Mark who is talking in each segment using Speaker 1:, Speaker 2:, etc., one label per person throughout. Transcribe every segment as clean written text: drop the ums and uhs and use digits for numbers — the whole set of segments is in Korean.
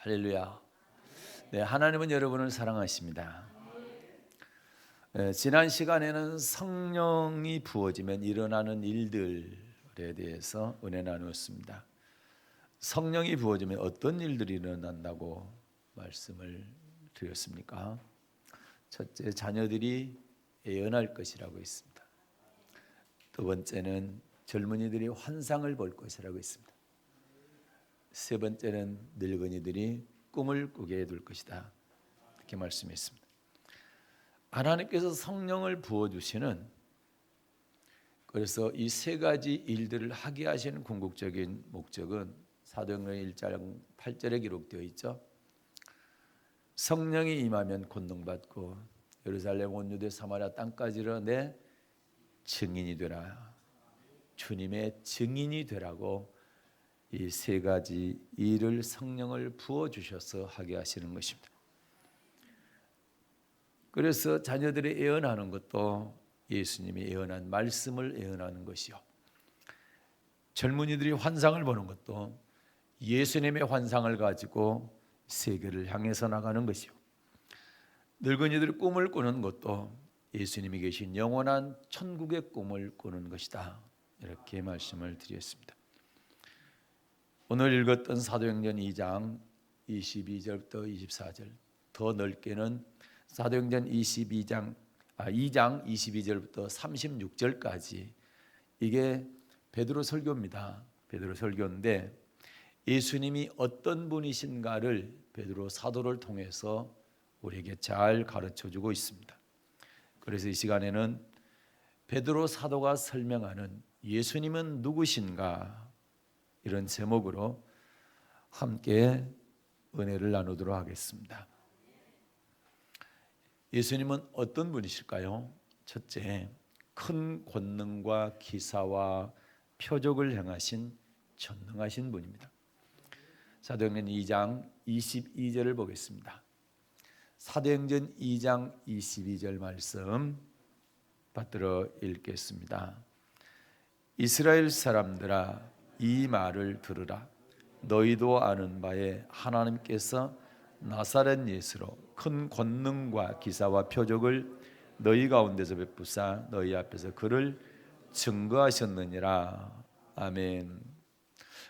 Speaker 1: 할렐루야. 네, 하나님은 여러분을 사랑하십니다. 지난 시간에는 성령이 부어지면 일어나는 일들에 대해서 은혜 나누었습니다. 성령이 부어지면 어떤 일들이 일어난다고 말씀을 드렸습니까? 첫째, 자녀들이 예언할 것이라고 했습니다. 두 번째는 젊은이들이 환상을 볼 것이라고 했습니다. 세 번째는 늙은이들이 꿈을 꾸게 해둘 것이다, 이렇게 말씀했습니다. 하나님께서 성령을 부어주시는, 그래서 이 세 가지 일들을 하게 하시는 궁극적인 목적은 사도행전 1장 8절에 기록되어 있죠. 성령이 임하면 권능받고 예루살렘 온 유대 사마리아 땅까지로 내 증인이 되라. 주님의 증인이 되라고 이 세 가지 일을 성령을 부어주셔서 하게 하시는 것입니다. 그래서 자녀들이 예언하는 것도 예수님이 예언한 말씀을 예언하는 것이요, 젊은이들이 환상을 보는 것도 예수님의 환상을 가지고 세계를 향해서 나가는 것이요, 늙은이들이 꿈을 꾸는 것도 예수님이 계신 영원한 천국의 꿈을 꾸는 것이다, 이렇게 말씀을 드렸습니다. 오늘 읽었던 사도행전 2장 22절부터 24절, 더 넓게는 사도행전 2장 22절부터 36절까지, 이게 베드로 설교입니다. 베드로 설교인데 예수님이 어떤 분이신가를 베드로 사도를 통해서 우리에게 잘 가르쳐주고 있습니다. 그래서 이 시간에는 베드로 사도가 설명하는 예수님은 누구신가, 이런 제목으로 함께 은혜를 나누도록 하겠습니다. 예수님은 어떤 분이실까요? 첫째, 큰 권능과 기사와 표적을 행하신 전능하신 분입니다. 사도행전 2장 22절을 보겠습니다. 사도행전 2장 22절 말씀 받들어 읽겠습니다. 이스라엘 사람들아, 이 말을 들으라. 너희도 아는 바에 하나님께서 나사렛 예수로 큰 권능과 기사와 표적을 너희 가운데서 베푸사 너희 앞에서 그를 증거하셨느니라. 아멘.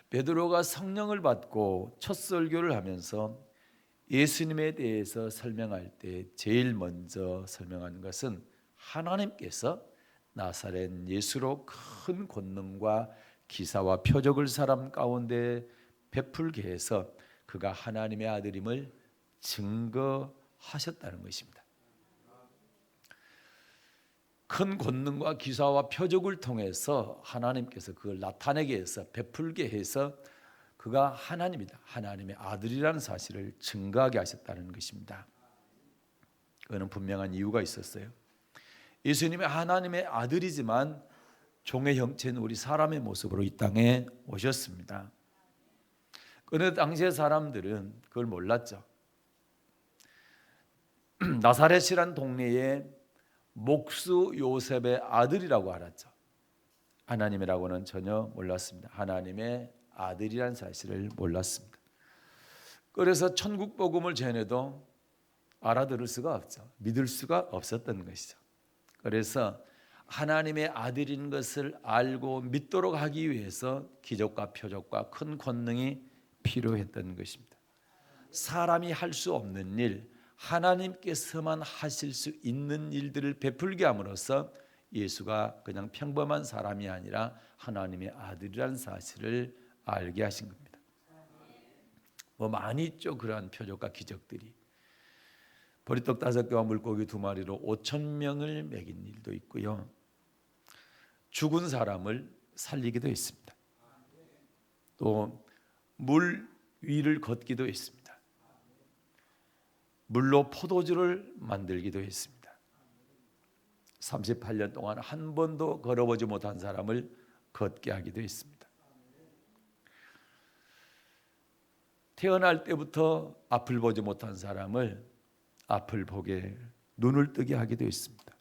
Speaker 1: 베드로가 성령을 받고 첫 설교를 하면서 예수님에 대해서 설명할 때 제일 먼저 설명하는 것은 하나님께서 나사렛 예수로 큰 권능과 기사와 표적을 사람 가운데 베풀게 해서 그가 하나님의 아들임을 증거하셨다는 것입니다. 큰 권능과 기사와 표적을 통해서 하나님께서 그걸 나타내게 해서 베풀게 해서 그가 하나님이다, 하나님의 아들이라는 사실을 증거하게 하셨다는 것입니다. 그거는 분명한 이유가 있었어요. 예수님이 하나님의 아들이지만 종의 형체는 우리 사람의 모습으로 이 땅에 오셨습니다. 그런데 당시의 사람들은 그걸 몰랐죠. 나사렛이란 동네에 목수 요셉의 아들이라고 알았죠. 하나님이라고는 전혀 몰랐습니다. 하나님의 아들이란 사실을 몰랐습니다. 그래서 천국 복음을 전해도 알아들을 수가 없죠. 믿을 수가 없었던 것이죠. 그래서 하나님의 아들인 것을 알고 믿도록 하기 위해서 기적과 표적과 큰 권능이 필요했던 것입니다. 사람이 할 수 없는 일, 하나님께서만 하실 수 있는 일들을 베풀게 함으로써 예수가 그냥 평범한 사람이 아니라 하나님의 아들이라는 사실을 알게 하신 겁니다. 많이 있죠, 그러한 표적과 기적들이. 보리떡 5개와 물고기 2마리로 5,000명을 먹인 일도 있고요, 죽은 사람을 살리기도 했습니다. 또 물 위를 걷기도 했습니다. 물로 포도주를 만들기도 했습니다. 38년 동안 한 번도 걸어보지 못한 사람을 걷게 하기도 했습니다. 태어날 때부터 앞을 보지 못한 사람을 앞을 보게, 눈을 뜨게 하기도 했습니다.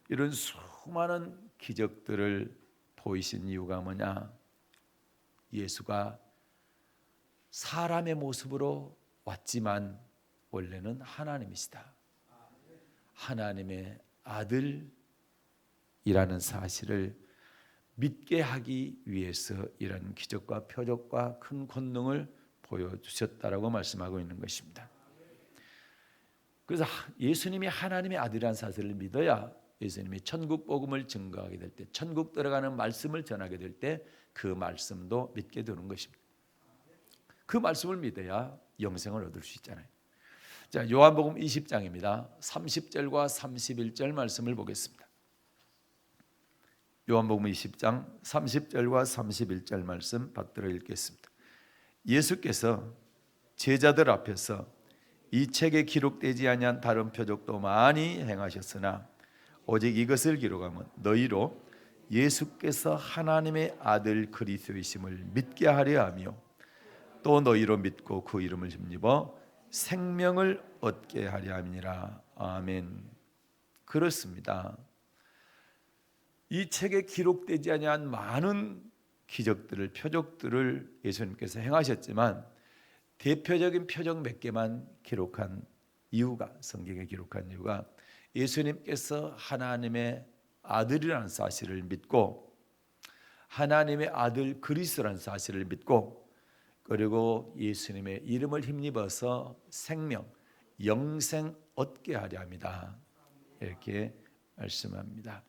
Speaker 1: 이런 수많은 기적들을 보이신 이유가 뭐냐? 예수가 사람의 모습으로 왔지만 원래는 하나님이시다. 하나님의 아들이라는 사실을 믿게 하기 위해서 이런 기적과 표적과 큰 권능을 보여주셨다라고 말씀하고 있는 것입니다. 그래서 예수님이 하나님의 아들이라는 사실을 믿어야 예수님이 천국 복음을 증거하게 될 때, 천국 들어가는 말씀을 전하게 될 때 그 말씀도 믿게 되는 것입니다. 그 말씀을 믿어야 영생을 얻을 수 있잖아요. 자, 요한복음 20장입니다. 30절과 31절 말씀을 보겠습니다. 요한복음 20장 30절과 31절 말씀 받들어 읽겠습니다. 예수께서 제자들 앞에서 이 책에 기록되지 아니한 다른 표적도 많이 행하셨으나 오직 이것을 기록하면 너희로 예수께서 하나님의 아들 그리스도이심을 믿게 하려 하며 또 너희로 믿고 그 이름을 힘입어 생명을 얻게 하려 함이니라. 아멘. 그렇습니다. 이 책에 기록되지 아니한 많은 기적들을, 표적들을 예수님께서 행하셨지만 대표적인 표적 몇 개만 기록한 이유가, 성경에 기록한 이유가 예수님께서 하나님의 아들이라는 사실을 믿고 하나님의 아들 그리스도라는 사실을 믿고 그리고 예수님의 이름을 힘입어서 생명, 영생 얻게 하려 합니다. 이렇게 말씀합니다.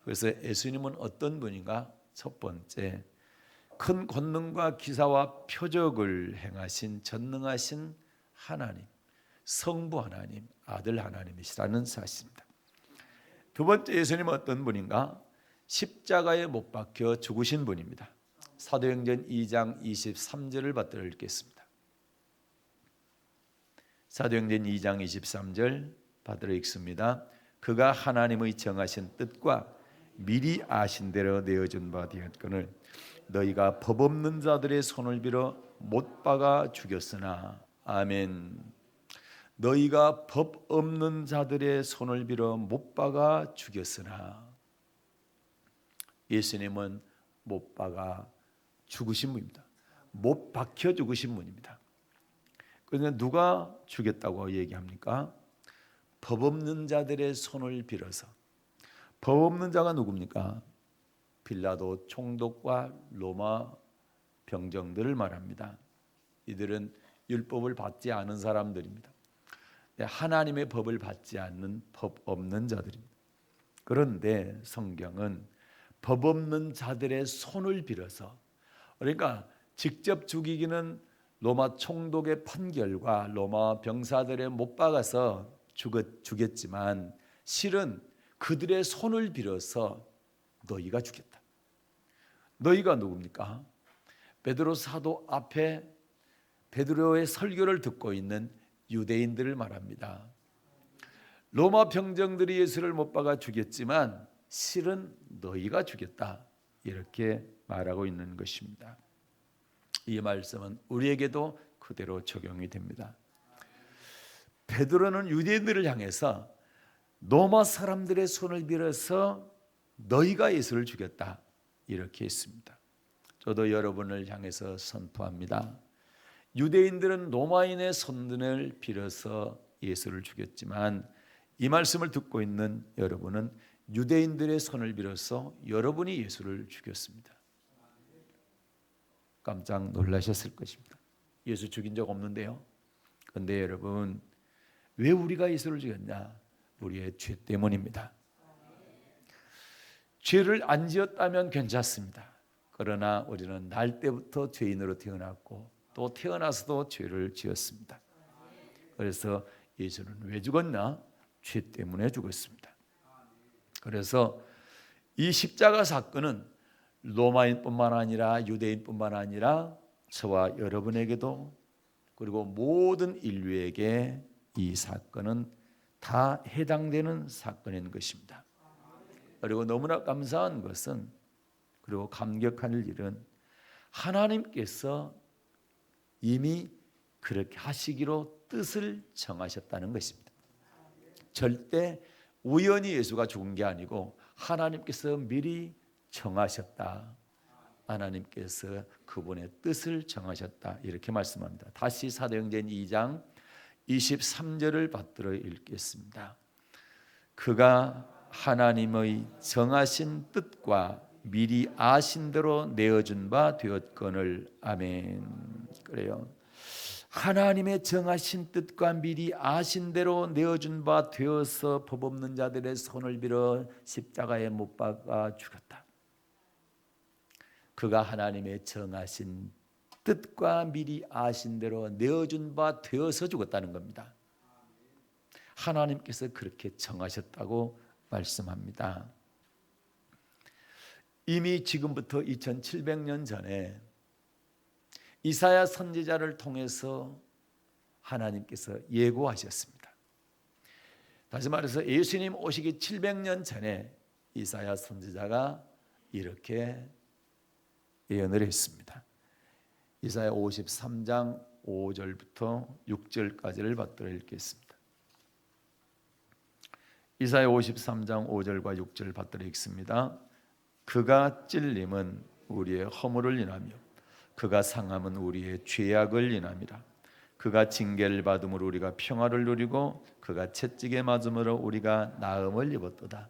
Speaker 1: 그래서 예수님은 어떤 분인가? 첫 번째, 큰 권능과 기사와 표적을 행하신 전능하신 하나님, 성부 하나님, 아들 하나님이시라는 사실입니다. 두 번째, 예수님은 어떤 분인가? 십자가에 못 박혀 죽으신 분입니다. 사도행전 2장 23절을 받들어 읽겠습니다. 사도행전 2장 23절 받들어 읽습니다. 그가 하나님의 정하신 뜻과 미리 아신 대로 내어준 바 되었거늘 너희가 법 없는 자들의 손을 빌어 못 박아 죽였으나. 아멘. 너희가 법 없는 자들의 손을 빌어 못 박아 죽였으나. 예수님은 못 박아 죽으신 분입니다. 못 박혀 죽으신 분입니다. 그런데 누가 죽였다고 얘기합니까? 법 없는 자들의 손을 빌어서. 법 없는 자가 누굽니까? 빌라도 총독과 로마 병정들을 말합니다. 이들은 율법을 받지 않은 사람들입니다. 하나님의 법을 받지 않는 법 없는 자들입니다. 그런데 성경은 법 없는 자들의 손을 빌어서, 그러니까 직접 죽이기는 로마 총독의 판결과 로마 병사들의 못 박아서 죽였지만 실은 그들의 손을 빌어서 너희가 죽였다. 너희가 누굽니까? 베드로 사도 앞에 베드로의 설교를 듣고 있는 유대인들을 말합니다. 로마 병정들이 예수를 못 박아 죽였지만 실은 너희가 죽였다. 이렇게 말하고 있는 것입니다. 이 말씀은 우리에게도 그대로 적용이 됩니다. 베드로는 유대인들을 향해서 로마 사람들의 손을 빌어서 너희가 예수를 죽였다. 이렇게 했습니다. 저도 여러분을 향해서 선포합니다. 유대인들은 로마인의 손을 빌어서 예수를 죽였지만 이 말씀을 듣고 있는 여러분은 유대인들의 손을 빌어서 여러분이 예수를 죽였습니다. 깜짝 놀라셨을 것입니다. 예수 죽인 적 없는데요. 그런데 여러분, 왜 우리가 예수를 죽였냐? 우리의 죄 때문입니다. 죄를 안 지었다면 괜찮습니다. 그러나 우리는 날 때부터 죄인으로 태어났고 또 태어나서도 죄를 지었습니다. 그래서 예수는 왜 죽었나? 죄 때문에 죽었습니다. 그래서 이 십자가 사건은 로마인뿐만 아니라 유대인뿐만 아니라 저와 여러분에게도 그리고 모든 인류에게 이 사건은 다 해당되는 사건인 것입니다. 그리고 너무나 감사한 것은, 그리고 감격할 일은 하나님께서 이미 그렇게 하시기로 뜻을 정하셨다는 것입니다. 절대 우연히 예수가 죽은 게 아니고 하나님께서 미리 정하셨다. 하나님께서 그분의 뜻을 정하셨다 이렇게 말씀합니다. 다시 사도행전 2장 23절을 받들어 읽겠습니다. 그가 하나님의 정하신 뜻과 미리 아신 대로 내어준 바 되었거늘. 아멘. 그래요. 하나님의 정하신 뜻과 미리 아신 대로 내어준 바 되어서 법 없는 자들의 손을 빌어 십자가에 못 박아 죽였다. 그가 하나님의 정하신 뜻과 미리 아신 대로 내어준 바 되어서 죽었다는 겁니다. 하나님께서 그렇게 정하셨다고 말씀합니다. 이미 지금부터 2700년 전에 이사야 선지자를 통해서 하나님께서 예고하셨습니다. 다시 말해서 예수님 오시기 700년 전에 이사야 선지자가 이렇게 예언을 했습니다. 이사야 53장 5절부터 6절까지를 받들어 읽겠습니다. 이사야 53장 5절과 6절을 받들어 읽습니다. 그가 찔림은 우리의 허물을 인하며 그가 상함은 우리의 죄악을 인함이라. 그가 징계를 받음으로 우리가 평화를 누리고 그가 채찍에 맞음으로 우리가 나음을 입었도다.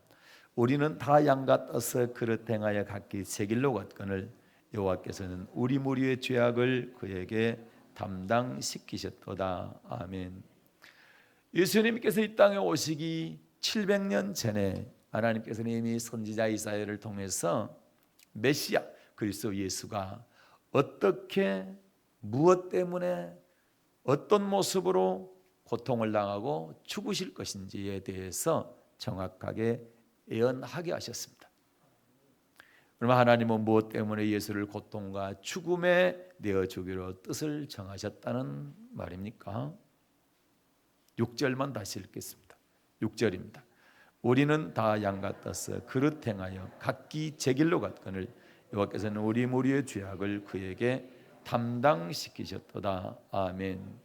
Speaker 1: 우리는 다 양 같아서 그릇 행하여 각기 제 길로 갔거늘 여호와께서는 우리 무리의 죄악을 그에게 담당시키셨도다. 아멘. 예수님께서 이 땅에 오시기 700년 전에 하나님께서는 이미 선지자 이사야를 통해서 메시아 그리스도 예수가 어떻게 무엇 때문에 어떤 모습으로 고통을 당하고 죽으실 것인지에 대해서 정확하게 예언하게 하셨습니다. 그러면 하나님은 무엇 때문에 예수를 고통과 죽음에 내어주기로 뜻을 정하셨다는 말입니까? 6절만 다시 읽겠습니다. 6절입니다. 우리는 다 양 같아서 그릇 행하여 각기 제 길로 갔거늘 여호와께서는 우리 무리의 죄악을 그에게 담당시키셨도다. 아멘.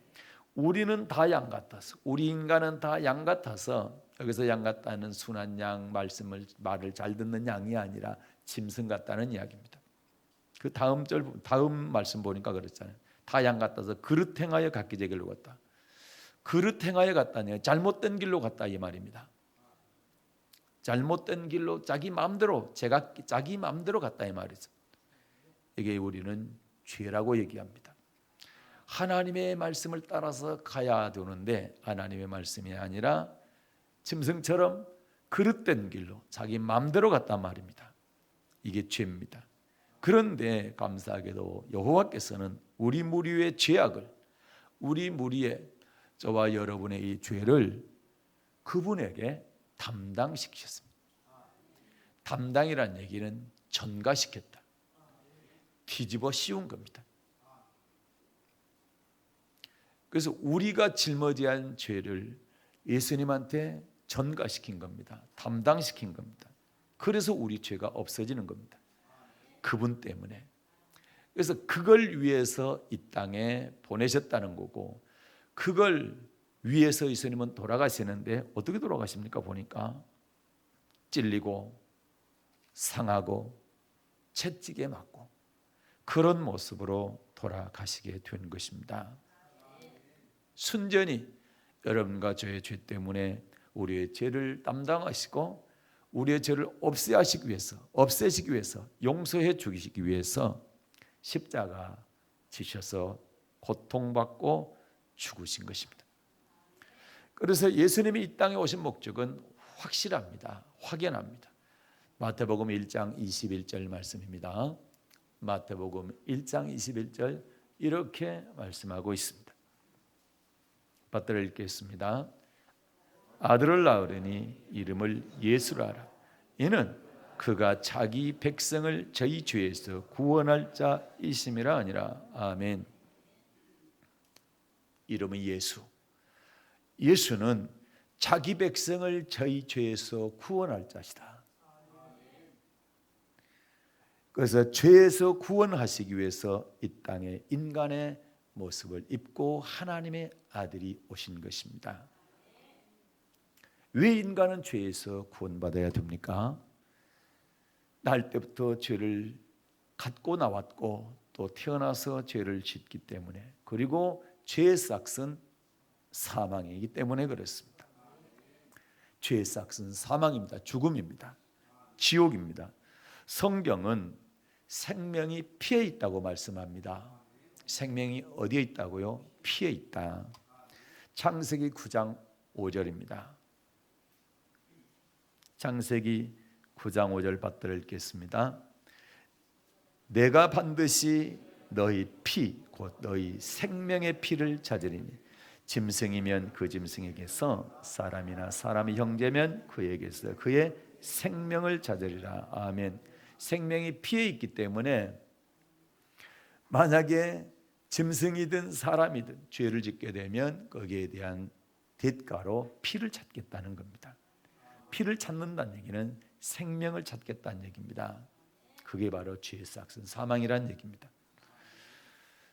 Speaker 1: 우리는 다 양 같아서, 우리 인간은 다 양 같아서, 여기서 양 같다는 순한 양 말을 잘 듣는 양이 아니라 짐승 같다는 이야기입니다. 그 다음 말씀 보니까 그렇잖아요. 다 양 같아서 그릇 행하여 각기 제 길로 갔다. 그릇 행하여 갔다니 잘못된 길로 갔다 이 말입니다. 잘못된 길로 자기 마음대로 자기 마음대로 갔다 이 말이죠. 이게 우리는 죄라고 얘기합니다. 하나님의 말씀을 따라서 가야 되는데 하나님의 말씀이 아니라 짐승처럼 그릇된 길로 자기 마음대로 갔단 말입니다. 이게 죄입니다. 그런데 감사하게도 여호와께서는 우리 무리의 죄악을, 우리 무리의 저와 여러분의 이 죄를 그분에게 담당시키셨습니다. 담당이란 얘기는 전가시켰다, 뒤집어 씌운 겁니다. 그래서 우리가 짊어져야 할 죄를 예수님한테 전가시킨 겁니다. 담당시킨 겁니다. 그래서 우리 죄가 없어지는 겁니다. 그분 때문에. 그래서 그걸 위해서 이 땅에 보내셨다는 거고, 그걸 위해서 예수님은 돌아가시는데 어떻게 돌아가십니까? 보니까 찔리고 상하고 채찍에 맞고 그런 모습으로 돌아가시게 된 것입니다. 순전히 여러분과 저의 죄 때문에 우리의 죄를 담당하시고 우리의 죄를 없애시기 위해서 용서해 주시기 위해서 십자가 지셔서 고통받고 죽으신 것입니다. 그래서 예수님이 이 땅에 오신 목적은 확실합니다. 확연합니다. 마태복음 1장 21절 말씀입니다. 마태복음 1장 21절 이렇게 말씀하고 있습니다. 받들어 읽겠습니다. 아들을 낳으려니 이름을 예수라 하라. 이는 그가 자기 백성을 저희 죄에서 구원할 자이심이라 아니라. 아멘. 이름은 예수. 예수는 자기 백성을 저희 죄에서 구원할 자시다. 그래서 죄에서 구원하시기 위해서 이 땅에 인간의 모습을 입고 하나님의 아들이 오신 것입니다. 왜 인간은 죄에서 구원받아야 됩니까? 날 때부터 죄를 갖고 나왔고 또 태어나서 죄를 짓기 때문에, 그리고 죄의 삭은 사망이기 때문에 그렇습니다. 죄의 삭은 사망입니다. 죽음입니다. 지옥입니다. 성경은 생명이 피에 있다고 말씀합니다. 생명이 어디에 있다고요? 피에 있다. 창세기 9장 5절입니다. 창세기 9장 5절 받들어 읽겠습니다. 내가 반드시 너희 피, 곧 너희 생명의 피를 찾으리니 짐승이면 그 짐승에게서, 사람이나 사람이 형제면 그에게서 그의 생명을 찾으리라. 아멘. 생명이 피에 있기 때문에 만약에 짐승이든 사람이든 죄를 짓게 되면 거기에 대한 대가로 피를 찾겠다는 겁니다. 피를 찾는다는 얘기는 생명을 찾겠다는 얘기입니다. 그게 바로 죄의 삭은 사망이라는 얘기입니다.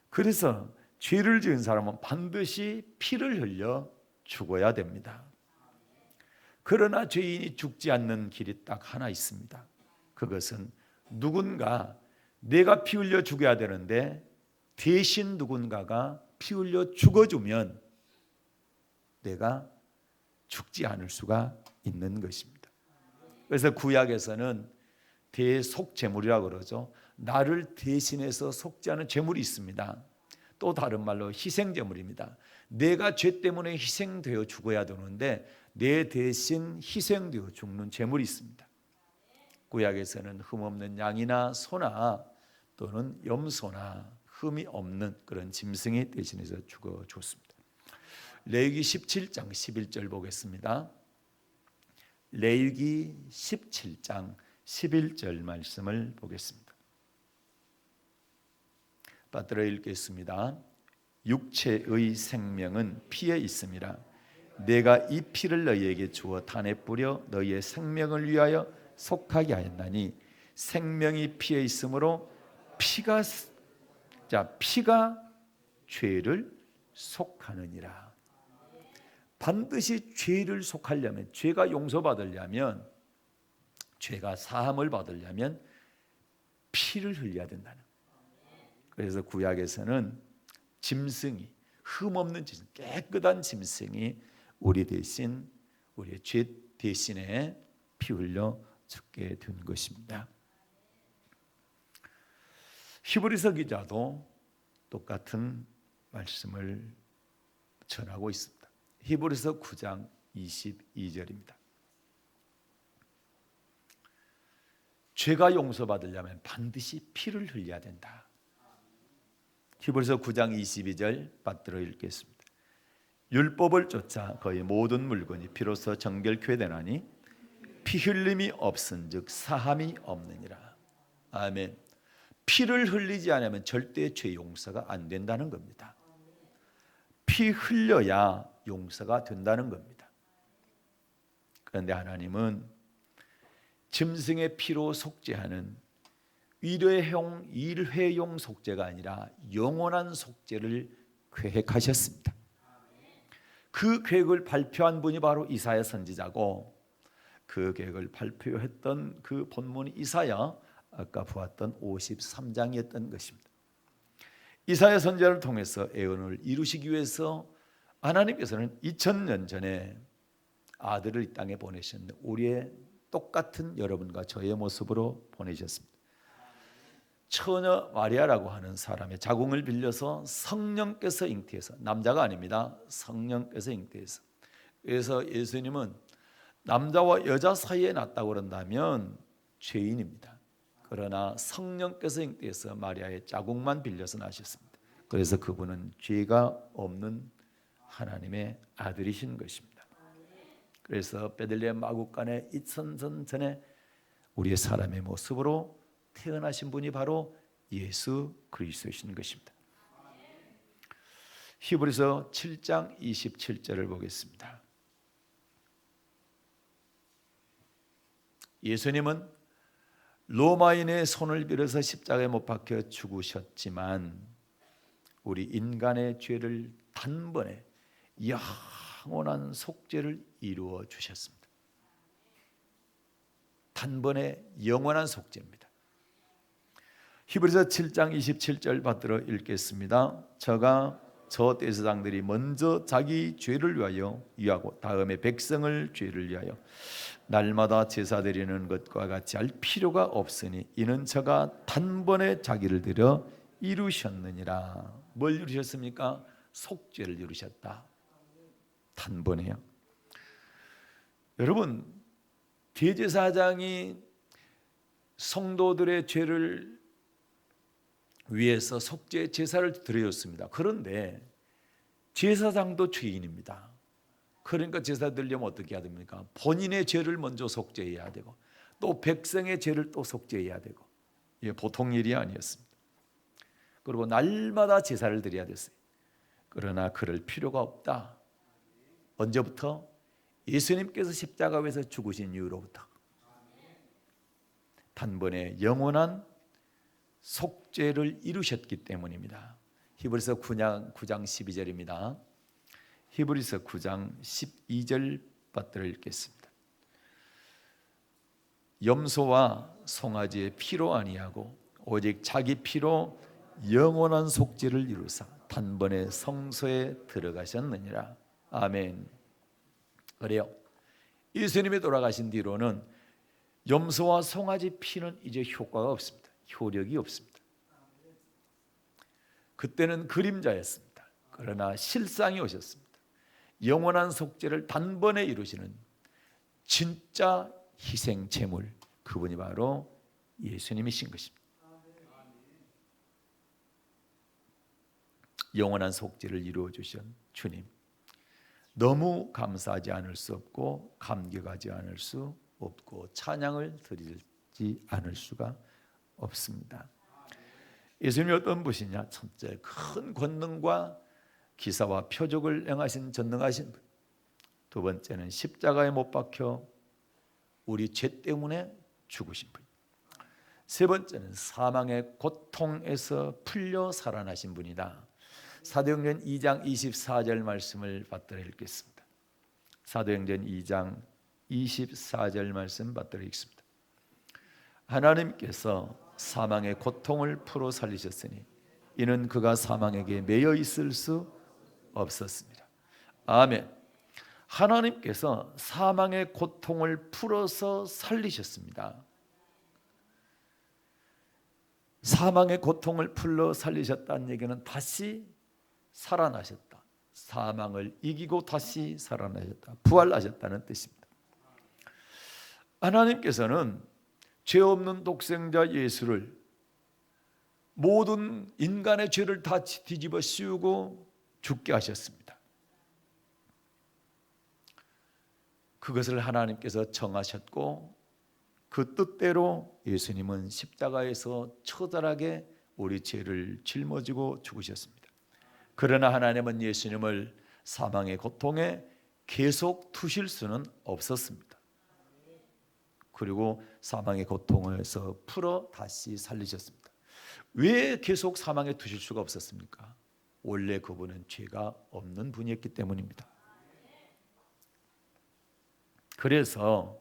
Speaker 1: 그래서 죄를 지은 사람은 반드시 피를 흘려 죽어야 됩니다. 그러나 죄인이 죽지 않는 길이 딱 하나 있습니다. 그것은 누군가, 내가 피 흘려 죽어야 되는데 대신 누군가가 피 흘려 죽어주면 내가 죽지 않을 수가 있는 것입니다. 그래서 구약에서는 대속제물이라고 그러죠. 나를 대신해서 속죄하는 제물이 있습니다. 또 다른 말로 희생제물입니다. 내가 죄 때문에 희생되어 죽어야 되는데 내 대신 희생되어 죽는 제물이 있습니다. 구약에서는 흠없는 양이나 소나 또는 염소나 흠이 없는 그런 짐승이 대신해서 죽어줬습니다. 레위기 17장 11절 보겠습니다. 레위기 17장 11절 말씀을 보겠습니다. 받들어 읽겠습니다. 육체의 생명은 피에 있음이라. 내가 이 피를 너희에게 주어 단에 뿌려 너희의 생명을 위하여 속하게 하였나니 생명이 피에 있으므로 피가 죄를 속하느니라. 반드시 죄를 속하려면, 죄가 용서받으려면, 죄가 사함을 받으려면 피를 흘려야 된다는. 그래서 구약에서는 짐승이, 흠없는 짐승, 깨끗한 짐승이 우리 대신, 우리의 죄 대신에 피 흘려 죽게 된 것입니다. 히브리서 기자도 똑같은 말씀을 전하고 있습니다. 히브리서 9장 22절입니다. 죄가 용서받으려면 반드시 피를 흘려야 된다. 히브리서 9장 22절 받들어 읽겠습니다. 율법을 쫓아 거의 모든 물건이 피로써 정결케 되나니 피 흘림이 없은즉 사함이 없느니라. 아멘. 피를 흘리지 않으면 절대 죄 용서가 안 된다는 겁니다. 피 흘려야 용서가 된다는 겁니다. 그런데 하나님은 짐승의 피로 속죄하는 일회용 속죄가 아니라 영원한 속죄를 계획하셨습니다. 그 계획을 발표한 분이 바로 이사야 선지자고, 그 계획을 발표했던 그 본문이 이사야, 아까 보았던 53장이었던 것입니다. 이사야 선지자를 통해서 예언을 이루시기 위해서 하나님께서는 2000년 전에 아들을 이 땅에 보내셨는데 우리의 똑같은 여러분과 저의 모습으로 보내셨습니다. 처녀 마리아라고 하는 사람의 자궁을 빌려서 성령께서 잉태해서, 남자가 아닙니다. 성령께서 잉태해서. 그래서 예수님은 남자와 여자 사이에 났다고 그런다면 죄인입니다. 그러나 성령께서 잉태해서 마리아의 자궁만 빌려서 나셨습니다. 그래서 그분은 죄가 없는 하나님의 아들이신 것입니다. 그래서 베들레헴 마구간에 2000년 전에 우리의 사람의 모습으로 태어나신 분이 바로 예수 그리스도이신 것입니다. 히브리서 7장 27절을 보겠습니다. 예수님은 로마인의 손을 빌어서 십자가에 못 박혀 죽으셨지만 우리 인간의 죄를 단번에 영원한 속죄를 이루어 주셨습니다. 단번에 영원한 속죄입니다. 히브리서 7장 27절 받들어 읽겠습니다. 저가 저 대제사장들이 먼저 자기 죄를 위하여 위하고 다음에 백성을 죄를 위하여 날마다 제사 드리는 것과 같이 할 필요가 없으니 이는 저가 단번에 자기를 들여 이루셨느니라. 뭘 이루셨습니까? 속죄를 이루셨다. 단번에요. 여러분, 대제사장이 성도들의 죄를 위해서 속죄 제사를 드렸습니다. 그런데 제사장도 죄인입니다. 그러니까 제사 드리려면 어떻게 해야 됩니까? 본인의 죄를 먼저 속죄해야 되고 또 백성의 죄를 또 속죄해야 되고, 이게 보통 일이 아니었습니다. 그리고 날마다 제사를 드려야 됐어요. 그러나 그럴 필요가 없다. 언제부터? 예수님께서 십자가에서 죽으신 이후로부터 단번에 영원한 속죄를 이루셨기 때문입니다. 히브리서 9장 12절입니다. 히브리서 9장 12절 받들어 읽겠습니다. 염소와 송아지의 피로 아니하고 오직 자기 피로 영원한 속죄를 이루사 단번에 성소에 들어가셨느니라. 아멘. 그래요. 예수님이 돌아가신 뒤로는 염소와 송아지 피는 이제 효과가 없습니다. 효력이 없습니다. 그때는 그림자였습니다. 그러나 실상이 오셨습니다. 영원한 속죄를 단번에 이루시는 진짜 희생 제물, 그분이 바로 예수님이신 것입니다. 영원한 속죄를 이루어 주신 주님, 너무 감사하지 않을 수 없고 감격하지 않을 수 없고 찬양을 드리지 않을 수가 없습니다. 예수님이 어떤 분이냐? 첫째, 큰 권능과 기사와 표적을 행하신 전능하신 분. 두 번째는 십자가에 못 박혀 우리 죄 때문에 죽으신 분. 세 번째는 사망의 고통에서 풀려 살아나신 분이다. 사도행전 2장 24절 말씀을 받들어 읽겠습니다. 사도행전 2장 24절 말씀 받들어 읽습니다. 하나님께서 사망의 고통을 풀어 살리셨으니 이는 그가 사망에게 매여 있을 수 없었습니다. 아멘. 하나님께서 사망의 고통을 풀어서 살리셨습니다. 사망의 고통을 풀어 살리셨다는 얘기는 다시 살아나셨다. 사망을 이기고 다시 살아나셨다. 부활하셨다는 뜻입니다. 하나님께서는 죄 없는 독생자 예수를 모든 인간의 죄를 다 뒤집어 씌우고 죽게 하셨습니다. 그것을 하나님께서 정하셨고 그 뜻대로 예수님은 십자가에서 처절하게 우리 죄를 짊어지고 죽으셨습니다. 그러나 하나님은 예수님을 사망의 고통에 계속 두실 수는 없었습니다. 그리고 사망의 고통에서 풀어 다시 살리셨습니다. 왜 계속 사망에 두실 수가 없었습니까? 원래 그분은 죄가 없는 분이었기 때문입니다. 그래서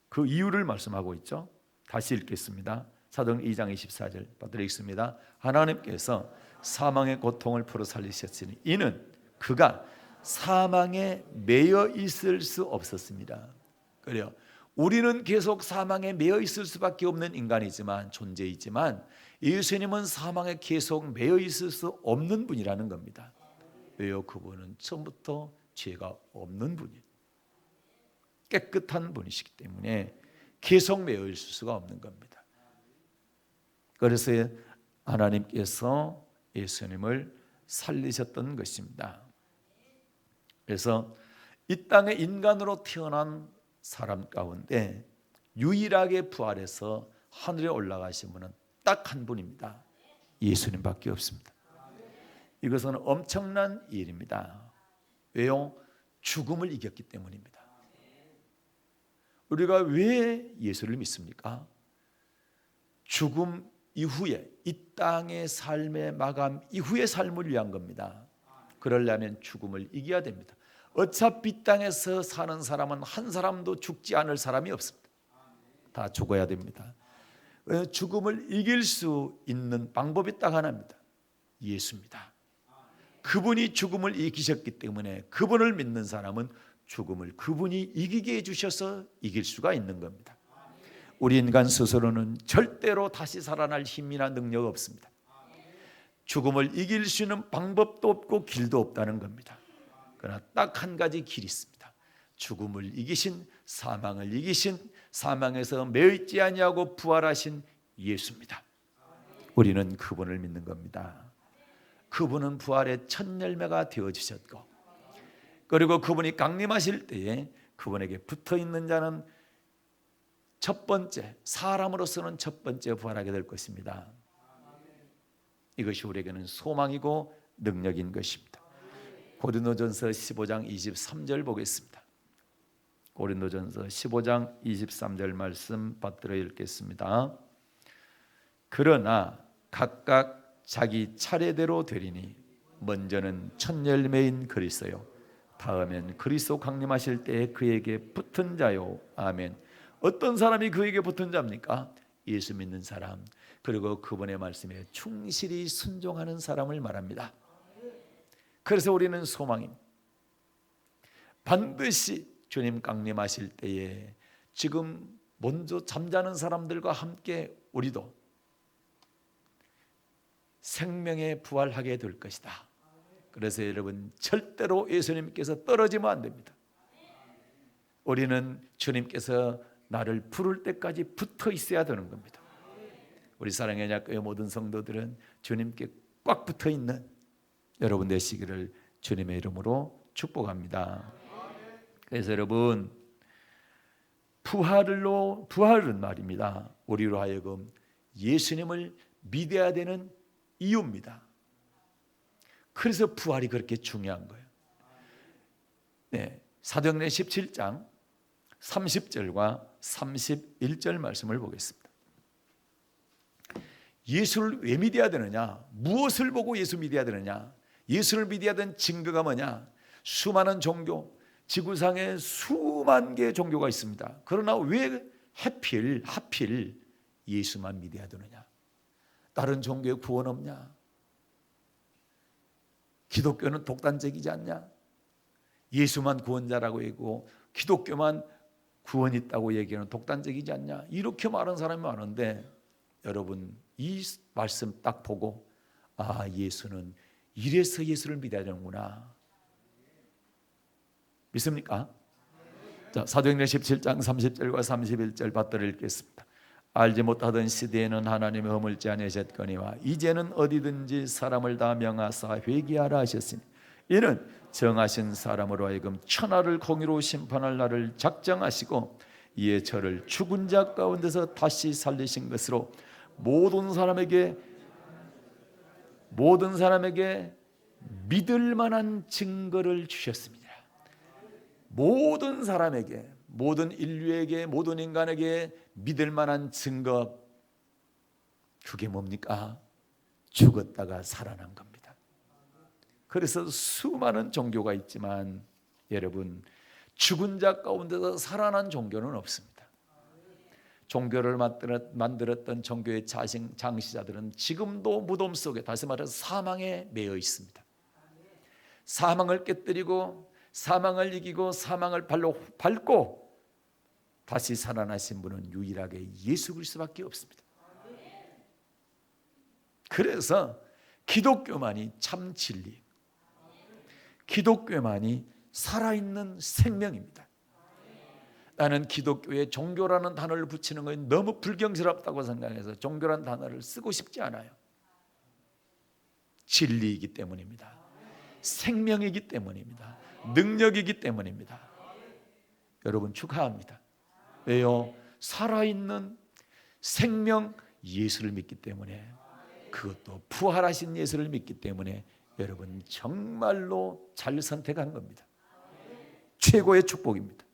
Speaker 1: 그 이유를 말씀하고 있죠. 다시 읽겠습니다. 사도행전 2장 24절 받들어 읽습니다. 하나님께서 사망의 고통을 풀어 살리셨으니 이는 그가 사망에 매여 있을 수 없었습니다. 그래요. 우리는 계속 사망에 매여 있을 수밖에 없는 인간이지만 존재이지만 예수님은 사망에 계속 매여 있을 수 없는 분이라는 겁니다. 왜요? 그분은 처음부터 죄가 없는 분이에요. 깨끗한 분이시기 때문에 계속 매여 있을 수가 없는 겁니다. 그래서 하나님께서 예수님을 살리셨던 것입니다. 그래서 이 땅에 인간으로 태어난 사람 가운데 유일하게 부활해서 하늘에 올라가신 분은 딱 한 분입니다. 예수님밖에 없습니다. 이것은 엄청난 일입니다. 왜요? 죽음을 이겼기 때문입니다. 우리가 왜 예수를 믿습니까? 죽음 이후에 이 땅의 삶의 마감 이후의 삶을 위한 겁니다. 그러려면 죽음을 이겨야 됩니다. 어차피 이 땅에서 사는 사람은 한 사람도 죽지 않을 사람이 없습니다. 다 죽어야 됩니다. 죽음을 이길 수 있는 방법이 딱 하나입니다. 예수입니다. 그분이 죽음을 이기셨기 때문에 그분을 믿는 사람은 죽음을 그분이 이기게 해주셔서 이길 수가 있는 겁니다. 우리 인간 스스로는 절대로 다시 살아날 힘이나 능력 없습니다. 죽음을 이길 수 있는 방법도 없고 길도 없다는 겁니다. 그러나 딱 한 가지 길이 있습니다. 죽음을 이기신, 사망을 이기신, 사망에서 매이지 아니하고 부활하신 예수입니다. 우리는 그분을 믿는 겁니다. 그분은 부활의 첫 열매가 되어주셨고, 그리고 그분이 강림하실 때에 그분에게 붙어있는 자는 첫 번째, 사람으로서는 첫 번째 부활하게 될 것입니다. 이것이 우리에게는 소망이고 능력인 것입니다. 고린도전서 15장 23절 보겠습니다. 고린도전서 15장 23절 말씀 받들어 읽겠습니다. 그러나 각각 자기 차례대로 되리니 먼저는 첫 열매인 그리스도요, 다음엔 그리스도 강림하실 때에 그에게 붙은 자요. 아멘. 어떤 사람이 그에게 붙은 자입니까? 예수 믿는 사람, 그리고 그분의 말씀에 충실히 순종하는 사람을 말합니다. 그래서 우리는 소망입니다. 반드시 주님 강림하실 때에 지금 먼저 잠자는 사람들과 함께 우리도 생명에 부활하게 될 것이다. 그래서 여러분, 절대로 예수님께서 떨어지면 안 됩니다. 우리는 주님께서 나를 부를 때까지 붙어 있어야 되는 겁니다. 우리 사랑의 약교회 모든 성도들은 주님께 꽉 붙어 있는 여러분 되시기를 주님의 이름으로 축복합니다. 그래서 여러분, 부활은 말입니다, 우리로 하여금 예수님을 믿어야 되는 이유입니다. 그래서 부활이 그렇게 중요한 거예요. 네, 사도행전 17장 30절과 31절 말씀을 보겠습니다. 예수를 왜 믿어야 되느냐? 무엇을 보고 예수 믿어야 되느냐? 예수를 믿어야 되는 증거가 뭐냐? 수많은 종교, 지구상에 수만 개의 종교가 있습니다. 그러나 왜 하필 예수만 믿어야 되느냐? 다른 종교에 구원 없냐? 기독교는 독단적이지 않냐? 예수만 구원자라고 얘기하고 기독교만 구원이 있다고 얘기하는 독단적이지 않냐? 이렇게 말하는 사람이 많은데, 여러분 이 말씀 딱 보고 예수는 이래서 예수를 믿어야 되는구나. 믿습니까? 자, 사도행전 17장 30절과 31절 받들어 읽겠습니다. 알지 못하던 시대에는 하나님의 허물지 아니하셨거니와 이제는 어디든지 사람을 다 명하사 회개하라 하셨으니 이는 정하신 사람으로 하여금 천하를 공의로 심판할 날을 작정하시고 이에 저를 죽은 자 가운데서 다시 살리신 것으로 모든 사람에게 믿을 만한 증거를 주셨습니다. 모든 사람에게, 모든 인류에게, 모든 인간에게 믿을 만한 증거, 그게 뭡니까? 죽었다가 살아난 겁니다. 그래서 수많은 종교가 있지만 여러분, 죽은 자 가운데서 살아난 종교는 없습니다. 종교를 만들었던 종교의 장시자들은 지금도 무덤 속에, 다시 말해서 사망에 매여 있습니다. 사망을 깨뜨리고 사망을 이기고 사망을 발로 밟고 다시 살아나신 분은 유일하게 예수 그리스도밖에 없습니다. 그래서 기독교만이 참 진리, 기독교만이 살아있는 생명입니다. 나는 기독교에 종교라는 단어를 붙이는 건 너무 불경스럽다고 생각해서 종교라는 단어를 쓰고 싶지 않아요. 진리이기 때문입니다. 생명이기 때문입니다. 능력이기 때문입니다. 여러분 축하합니다. 왜요? 살아있는 생명 예수를 믿기 때문에, 그것도 부활하신 예수를 믿기 때문에 여러분 정말로 잘 선택한 겁니다. 최고의 축복입니다.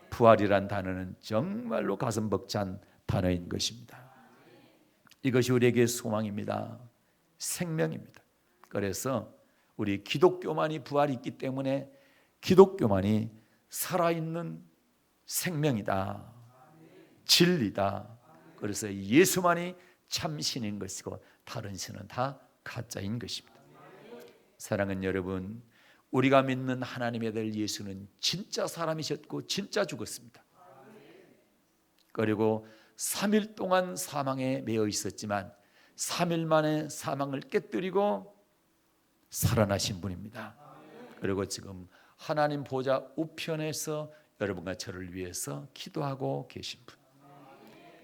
Speaker 1: 부활이란 단어는 정말로 가슴 벅찬 단어인 것입니다. 이것이 우리에게 소망입니다. 생명입니다. 그래서 우리 기독교만이 부활이 있기 때문에 기독교만이 살아있는 생명이다, 진리다, 그래서 예수만이 참 신인 것이고 다른 신은 다 가짜인 것입니다. 사랑하는 여러분, 우리가 믿는 하나님의 아들 예수는 진짜 사람이셨고 진짜 죽었습니다. 그리고 3일 동안 사망에 매여 있었지만 3일 만에 사망을 깨뜨리고 살아나신 분입니다. 그리고 지금 하나님 보좌 우편에서 여러분과 저를 위해서 기도하고 계신 분.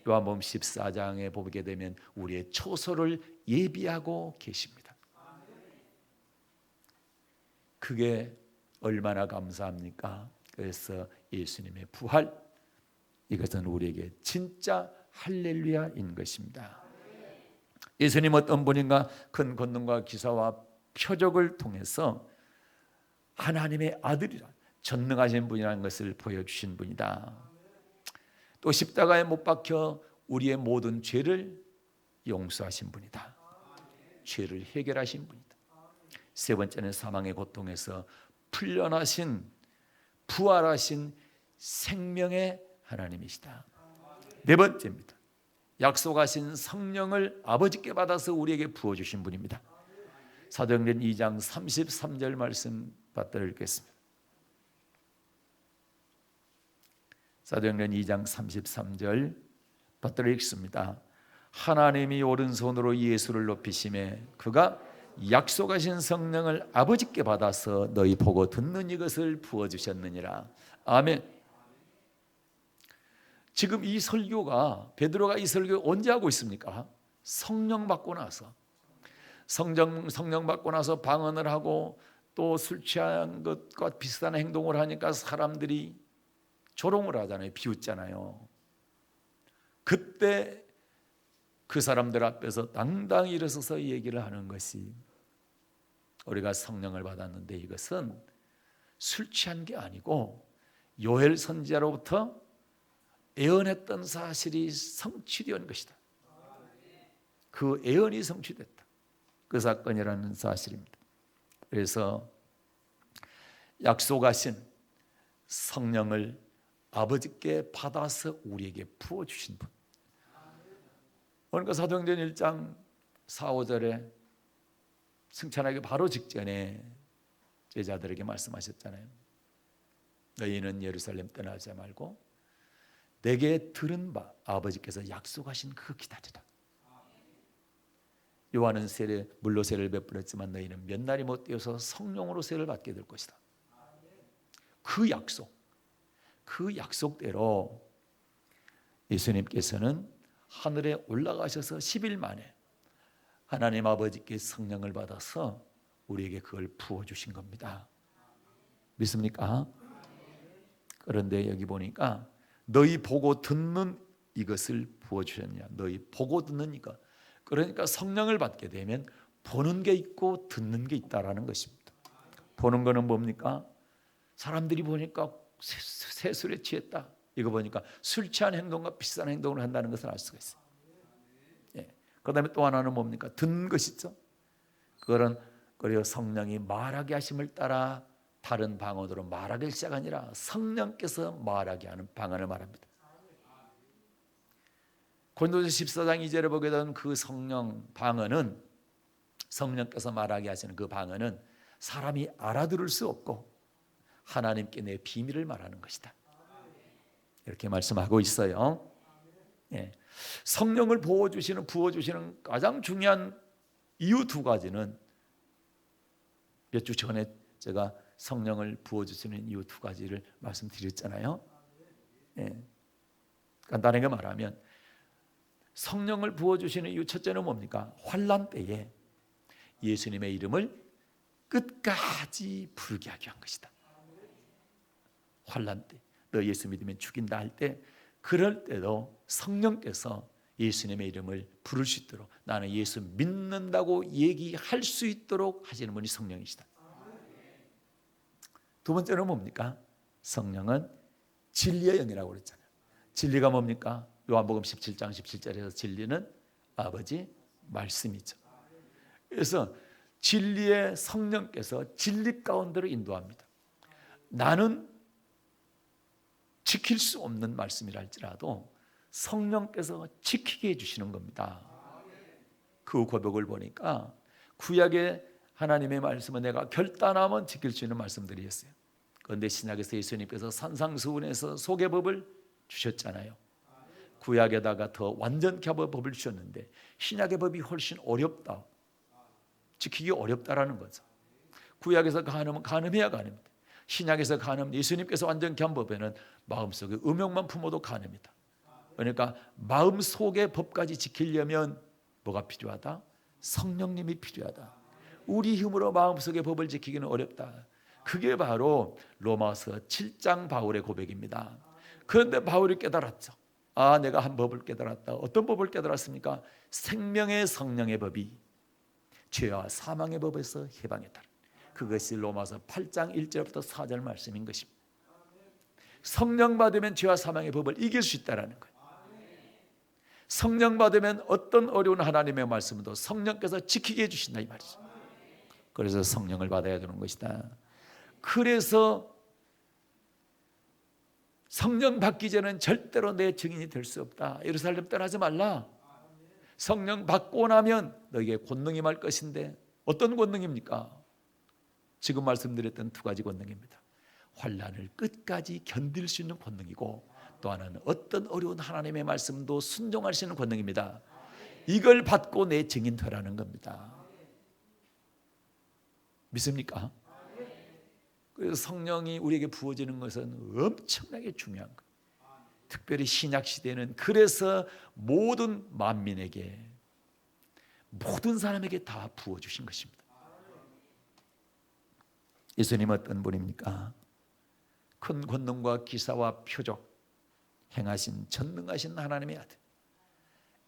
Speaker 1: 요한복음 14장에 보게 되면 우리의 초소를 예비하고 계십니다. 그게 얼마나 감사합니까? 그래서 예수님의 부활, 이것은 우리에게 진짜 할렐루야인 것입니다. 예수님 어떤 분인가? 큰 권능과 기사와 표적을 통해서 하나님의 아들이라 전능하신 분이라는 것을 보여주신 분이다. 또 십자가에 못 박혀 우리의 모든 죄를 용서하신 분이다. 죄를 해결하신 분이다. 세 번째는 사망의 고통에서 풀려나신 부활하신 생명의 하나님이시다. 네 번째입니다. 약속하신 성령을 아버지께 받아서 우리에게 부어주신 분입니다. 사도행전 2장 33절 말씀 받들어 읽겠습니다. 사도행전 2장 33절 받들어 읽습니다. 하나님이 오른손으로 예수를 높이시매 그가 약속하신 성령을 아버지께 받아서 너희 보고 듣는 이것을 부어주셨느니라. 아멘. 지금 이 설교가, 베드로가 이 설교 언제 하고 있습니까? 성령 받고 나서. 성령 받고 나서 방언을 하고 또 술 취한 것과 비슷한 행동을 하니까 사람들이 조롱을 하잖아요. 비웃잖아요. 그때 그 사람들 앞에서 당당히 일어서서 얘기를 하는 것이, 우리가 성령을 받았는데 이것은 술 취한 게 아니고 요엘 선지자로부터 예언했던 사실이 성취된 것이다. 그 예언이 성취됐다. 그 사건이라는 사실입니다. 그래서 약속하신 성령을 아버지께 받아서 우리에게 부어주신 분. 그러니까 사도행전 1장 4, 5절에 승천하기 바로 직전에 제자들에게 말씀하셨잖아요. 너희는 예루살렘 떠나지 말고 내게 들은 바 아버지께서 약속하신 그 기다리라. 요한은 물로 세를 베풀었지만 너희는 몇 날이 못 되어서 성령으로 세를 받게 될 것이다. 그 약속대로 예수님께서는 하늘에 올라가셔서 10일 만에 하나님 아버지께 성령을 받아서 우리에게 그걸 부어주신 겁니다. 믿습니까? 그런데 여기 보니까 너희 보고 듣는 이것을 부어주셨냐. 너희 보고 듣는 이것. 그러니까 성령을 받게 되면 보는 게 있고 듣는 게 있다라는 것입니다. 보는 거는 뭡니까? 사람들이 보니까 새술에 취했다. 이거 보니까 술 취한 행동과 비슷한 행동을 한다는 것을 알 수가 있어요. 예. 그 다음에 또 하나는 뭡니까? 듣는 것이죠. 그거는 그리고 성령이 말하게 하심을 따라 다른 방언으로 말하기 시작하니라. 성령께서 말하게 하는 방언을 말합니다. 고린도서 14장 2절에 보게 되는 그 성령 방언은, 성령께서 말하게 하시는 그 방언은 사람이 알아들을 수 없고 하나님께 내 비밀을 말하는 것이다. 이렇게 말씀하고 있어요. 예. 성령을 부어주시는 가장 중요한 이유 두 가지는 몇 주 전에 제가 성령을 부어주시는 이유 두 가지를 말씀드렸잖아요. 예. 간단하게 말하면 성령을 부어주시는 이유 첫째는 뭡니까? 환난 때에 예수님의 이름을 끝까지 부르게 하기 위한 것이다. 환난 때 너 예수 믿으면 죽인다 할 때, 그럴 때도 성령께서 예수님의 이름을 부를 수 있도록, 나는 예수 믿는다고 얘기할 수 있도록 하시는 분이 성령이시다. 두 번째는 뭡니까? 성령은 진리의 영이라고 그랬잖아요. 진리가 뭡니까? 요한복음 17장 17절에서 진리는 아버지 말씀이죠. 그래서 진리의 성령께서 진리 가운데로 인도합니다. 나는 지킬 수 없는 말씀이라 할지라도 성령께서 지키게 해주시는 겁니다. 그 고백을 보니까 구약의 하나님의 말씀은 내가 결단하면 지킬 수 있는 말씀들이었어요. 그런데 신약에서 예수님께서 산상수훈에서 소개법을 주셨잖아요. 구약에다가 더 완전케 하는 법을 주셨는데 신약의 법이 훨씬 어렵다, 지키기 어렵다라는 거죠. 구약에서 가늠은 가늠해야 가늠입니다. 신약에서 가늠, 예수님께서 완전케 한 법에는 마음속에 음욕만 품어도 가늠이다. 그러니까 마음속의 법까지 지키려면 뭐가 필요하다? 성령님이 필요하다. 우리 힘으로 마음속의 법을 지키기는 어렵다. 그게 바로 로마서 7장 바울의 고백입니다. 그런데 바울이 깨달았죠. 아, 내가 한 법을 깨달았다. 어떤 법을 깨달았습니까? 생명의 성령의 법이 죄와 사망의 법에서 해방했다. 그것이 로마서 8장 1절부터 4절 말씀인 것입니다. 성령 받으면 죄와 사망의 법을 이길 수 있다는 거예요. 성령 받으면 어떤 어려운 하나님의 말씀도 성령께서 지키게 해주신다 이 말이죠. 그래서 성령을 받아야 되는 것이다. 그래서 성령 받기 전에는 절대로 내 증인이 될 수 없다. 예루살렘 떠나지 말라. 성령 받고 나면 너에게 권능이 임할 것인데 어떤 권능입니까? 지금 말씀드렸던 두 가지 권능입니다. 환난을 끝까지 견딜 수 있는 권능이고 또 하나는 어떤 어려운 하나님의 말씀도 순종할 수 있는 권능입니다. 이걸 받고 내 증인 되라는 겁니다. 믿습니까? 그래서 성령이 우리에게 부어지는 것은 엄청나게 중요한 거예요. 특별히 신약 시대는 그래서 모든 만민에게, 모든 사람에게 다 부어주신 것입니다. 예수님 어떤 분입니까? 큰 권능과 기사와 표적 행하신 전능하신 하나님의 아들.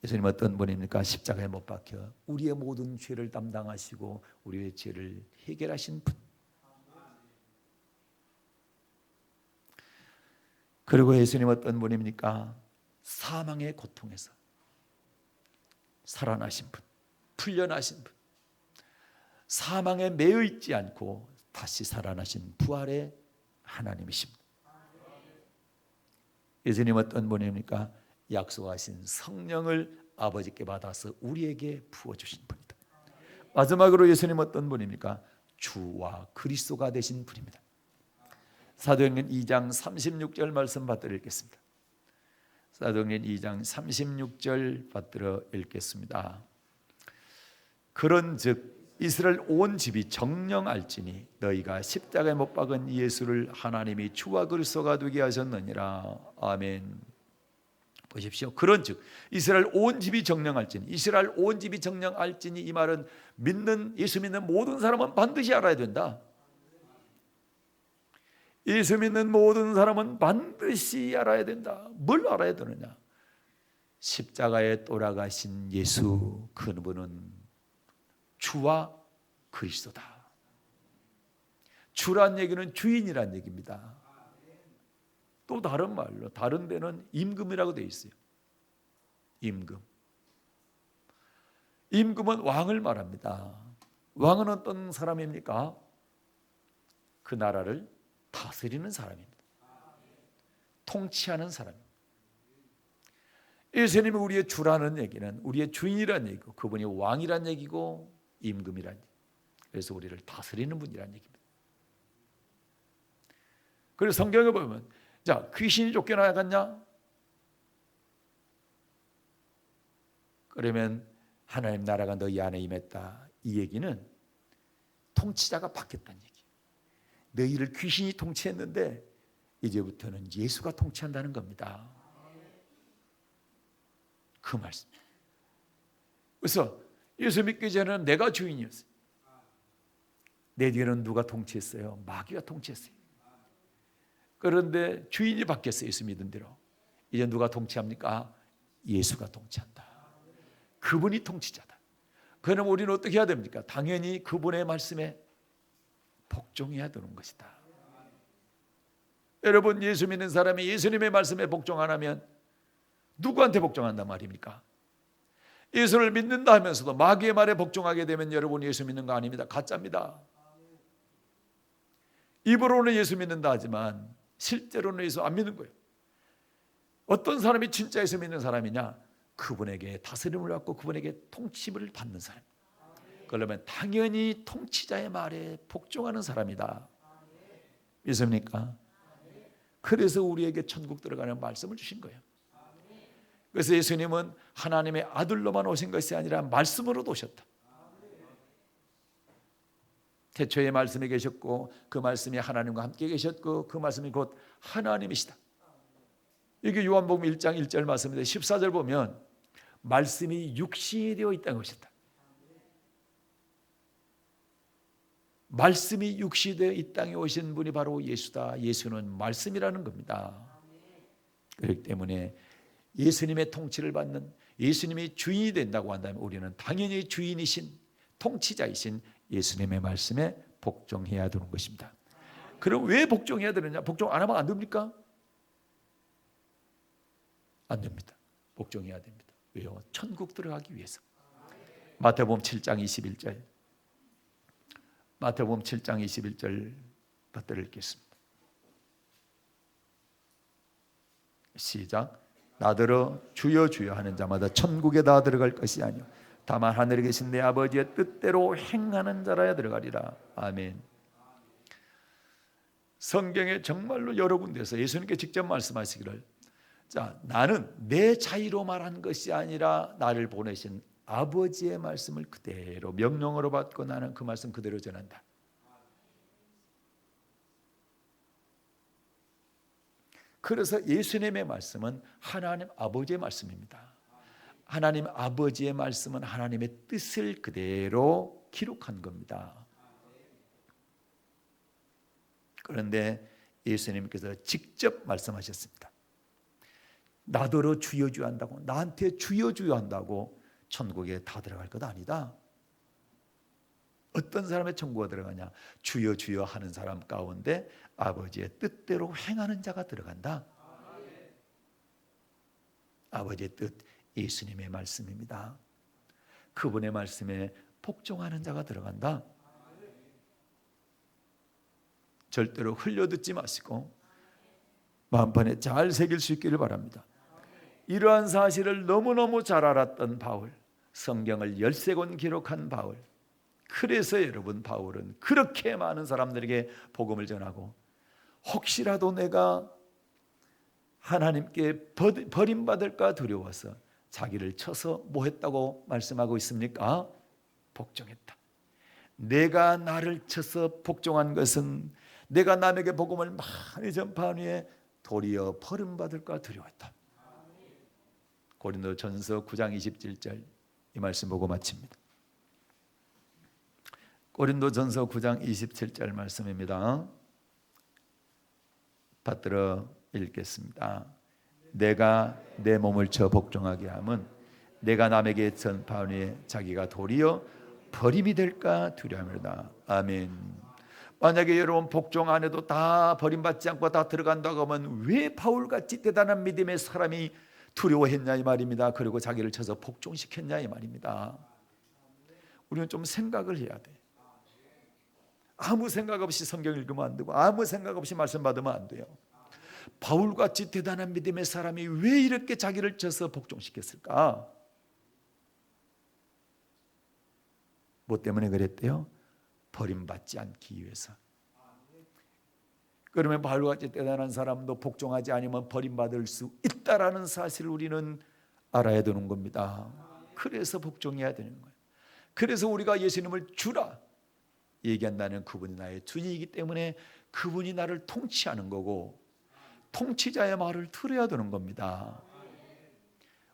Speaker 1: 예수님 어떤 분입니까? 십자가에 못 박혀 우리의 모든 죄를 담당하시고 우리의 죄를 해결하신 분. 그리고 예수님 어떤 분입니까? 사망의 고통에서 살아나신 분, 풀려나신 분, 사망에 매여 있지 않고 다시 살아나신 부활의 하나님이십니다. 예수님 어떤 분입니까? 약속하신 성령을 아버지께 받아서 우리에게 부어주신 분이다. 마지막으로 예수님 어떤 분입니까? 주와 그리스도가 되신 분입니다. 사도행전 2장 36절 말씀 받들어 읽겠습니다. 사도행전 2장 36절 받들어 읽겠습니다. 그런즉 이스라엘 온 집이 정령 알지니 너희가 십자가에 못 박은 예수를 하나님이 주와 그리스도가 되게 하셨느니라. 아멘. 보십시오. 그런즉 이스라엘 온 집이 정령 알지니, 이스라엘 온 집이 정령 알지니, 이 말은 예수 믿는 모든 사람은 반드시 알아야 된다. 예수 믿는 모든 사람은 반드시 알아야 된다. 뭘 알아야 되느냐? 십자가에 돌아가신 예수, 그분은 주와 그리스도다. 주란 얘기는 주인이란 얘기입니다. 또 다른 말로, 다른 데는 임금이라고 되어 있어요. 임금. 임금은 왕을 말합니다. 왕은 어떤 사람입니까? 그 나라를 다스리는 사람입니다. 통치하는 사람입니다. 예수님이 우리의 주라는 얘기는 우리의 주인이라는 얘기고, 그분이 왕이라는 얘기고 임금이라는 얘기. 그래서 우리를 다스리는 분이라는 얘기입니다. 그래서 성경에 보면, 자, 귀신이 쫓겨나갔냐? 그러면 하나님 나라가 너희 안에 임했다. 이 얘기는 통치자가 바뀌었다는 얘기. 너희를 귀신이 통치했는데 이제부터는 예수가 통치한다는 겁니다. 그 말씀. 그래서 예수 믿기 전에는 내가 주인이었어요. 내 뒤에는 누가 통치했어요? 마귀가 통치했어요. 그런데 주인이 바뀌었어요. 예수 믿은 대로. 이제 누가 통치합니까? 예수가 통치한다. 그분이 통치자다. 그럼 우리는 어떻게 해야 됩니까? 당연히 그분의 말씀에 복종해야 되는 것이다. 여러분, 예수 믿는 사람이 예수님의 말씀에 복종 안 하면 누구한테 복종한단 말입니까? 예수를 믿는다 하면서도 마귀의 말에 복종하게 되면 여러분 예수 믿는 거 아닙니다. 가짜입니다. 입으로는 예수 믿는다 하지만 실제로는 예수 안 믿는 거예요. 어떤 사람이 진짜 예수 믿는 사람이냐? 그분에게 다스림을 받고 그분에게 통치를 받는 사람. 그러면 당연히 통치자의 말에 복종하는 사람이다. 믿습니까? 그래서 우리에게 천국 들어가는 말씀을 주신 거예요. 그래서 예수님은 하나님의 아들로만 오신 것이 아니라 말씀으로도 오셨다. 태초에 말씀이 계셨고 그 말씀이 하나님과 함께 계셨고 그 말씀이 곧 하나님이시다. 이게 요한복음 1장 1절 말씀인데 14절 보면 말씀이 육신이 되어 있다는 것이다. 말씀이 육신이 되어 이 땅에 오신 분이 바로 예수다. 예수는 말씀이라는 겁니다. 그렇기 때문에 예수님의 통치를 받는, 예수님이 주인이 된다고 한다면 우리는 당연히 주인이신 통치자이신 예수님의 말씀에 복종해야 되는 것입니다. 그럼 왜 복종해야 되느냐? 복종 안 하면 안 됩니까? 안 됩니다. 복종해야 됩니다. 왜요? 천국 들어가기 위해서. 마태복음 7장 21절. 마태복음 7장 21절 받들어 읽겠습니다. 시작. 나더러 주여 주여 하는 자마다 천국에 다 들어갈 것이 아니요 다만 하늘에 계신 내 아버지의 뜻대로 행하는 자라야 들어가리라. 아멘. 성경에 정말로 여러 군데서 예수님께 직접 말씀하시기를, 자, 나는 내 자의로 말한 것이 아니라 나를 보내신 아버지의 말씀을 그대로 명령으로 받고 나는 그 말씀 그대로 전한다. 그래서 예수님의 말씀은 하나님 아버지의 말씀입니다. 하나님 아버지의 말씀은 하나님의 뜻을 그대로 기록한 겁니다. 그런데 예수님께서 직접 말씀하셨습니다. 나더러 주여 주여 한다고, 나한테 주여 주여 한다고 천국에 다 들어갈 것 아니다. 어떤 사람의 천국에 들어가냐? 주여 주여 하는 사람 가운데 아버지의 뜻대로 행하는 자가 들어간다. 아버지의 뜻, 예수님의 말씀입니다. 그분의 말씀에 복종하는 자가 들어간다. 절대로 흘려듣지 마시고 마음판에 잘 새길 수 있기를 바랍니다. 이러한 사실을 너무너무 잘 알았던 바울, 성경을 13권 기록한 바울, 그래서 여러분 바울은 그렇게 많은 사람들에게 복음을 전하고 혹시라도 내가 하나님께 버림받을까 두려워서 자기를 쳐서 뭐 했다고 말씀하고 있습니까? 복종했다. 내가 나를 쳐서 복종한 것은 내가 남에게 복음을 많이 전파한 후에 도리어 버림받을까 두려웠다. 고린도전서 9장 27절 이 말씀 보고 마칩니다. 고린도전서 9장 27절 말씀입니다. 받들어 읽겠습니다. 내가 내 몸을 쳐 복종하게 함은 내가 남에게 전파한 후에 자기가 도리어 버림이 될까 두려움이다. 아멘. 만약에 여러분 복종 안 해도 다 버림받지 않고 다 들어간다고 하면 왜 바울같이 대단한 믿음의 사람이 두려워했냐 이 말입니다. 그리고 자기를 쳐서 복종시켰냐 이 말입니다. 우리는 좀 생각을 해야 돼. 아무 생각 없이 성경 읽으면 안 되고 아무 생각 없이 말씀 받으면 안 돼요. 바울같이 대단한 믿음의 사람이 왜 이렇게 자기를 쳐서 복종시켰을까? 뭐 때문에 그랬대요? 버림받지 않기 위해서. 그러면 바울같이 대단한 사람도 복종하지 않으면 버림받을 수 있다라는 사실을 우리는 알아야 되는 겁니다. 그래서 복종해야 되는 거예요. 그래서 우리가 예수님을 주라 얘기한다는 그분이 나의 주인이기 때문에 그분이 나를 통치하는 거고 통치자의 말을 들어야 되는 겁니다.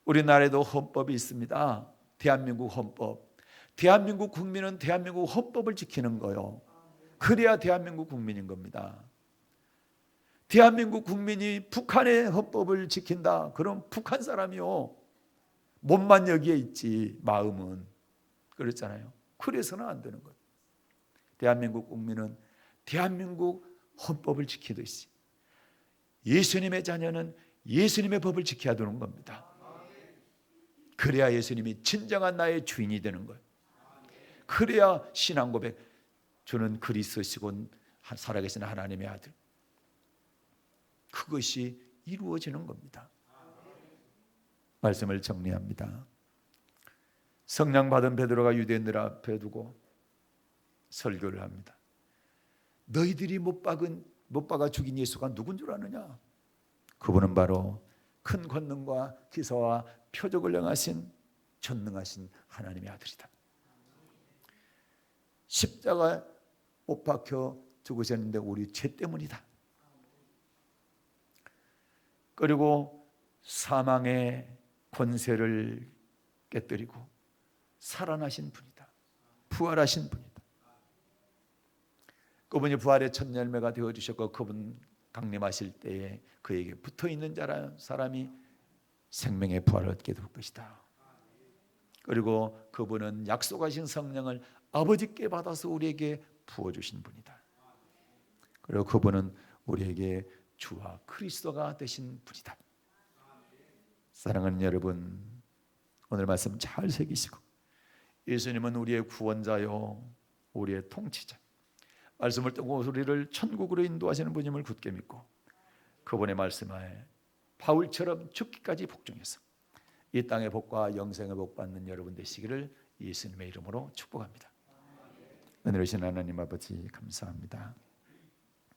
Speaker 1: 우리나라에도 헌법이 있습니다. 대한민국 헌법. 대한민국 국민은 대한민국 헌법을 지키는 거예요. 그래야 대한민국 국민인 겁니다. 대한민국 국민이 북한의 헌법을 지킨다. 그럼 북한 사람이요. 몸만 여기에 있지 마음은. 그렇잖아요. 그래서는 안 되는 거예요. 대한민국 국민은 대한민국 헌법을 지키듯이 예수님의 자녀는 예수님의 법을 지켜야 되는 겁니다. 그래야 예수님이 진정한 나의 주인이 되는 거예요. 그래야 신앙 고백, 저는 그리스도시고 살아계신 하나님의 아들, 그것이 이루어지는 겁니다. 말씀을 정리합니다. 성령 받은 베드로가 유대인들 앞에 두고 설교를 합니다. 너희들이 못 박아 죽인 예수가 누군 줄 아느냐? 그분은 바로 큰 권능과 기사와 표적을 행하신 전능하신 하나님의 아들이다. 십자가에 못 박혀 죽으셨는데 우리 죄 때문이다. 그리고 사망의 권세를 깨뜨리고 살아나신 분이다. 부활하신 분이다. 그분이 부활의 첫 열매가 되어주셨고 그분 강림하실 때에 그에게 붙어있는 사람이 생명의 부활을 얻게 될 것이다. 그리고 그분은 약속하신 성령을 아버지께 받아서 우리에게 부어주신 분이다. 그리고 그분은 우리에게 주와 그리스도가 되신 분이다. 사랑하는 여러분, 오늘 말씀 잘 새기시고 예수님은 우리의 구원자요 우리의 통치자, 말씀을 듣고 우리를 천국으로 인도하시는 분임을 굳게 믿고 그분의 말씀에 바울처럼 죽기까지 복종해서 이 땅의 복과 영생의 복 받는 여러분 되시기를 예수님의 이름으로 축복합니다. 은혜로우신 하나님 아버지 감사합니다.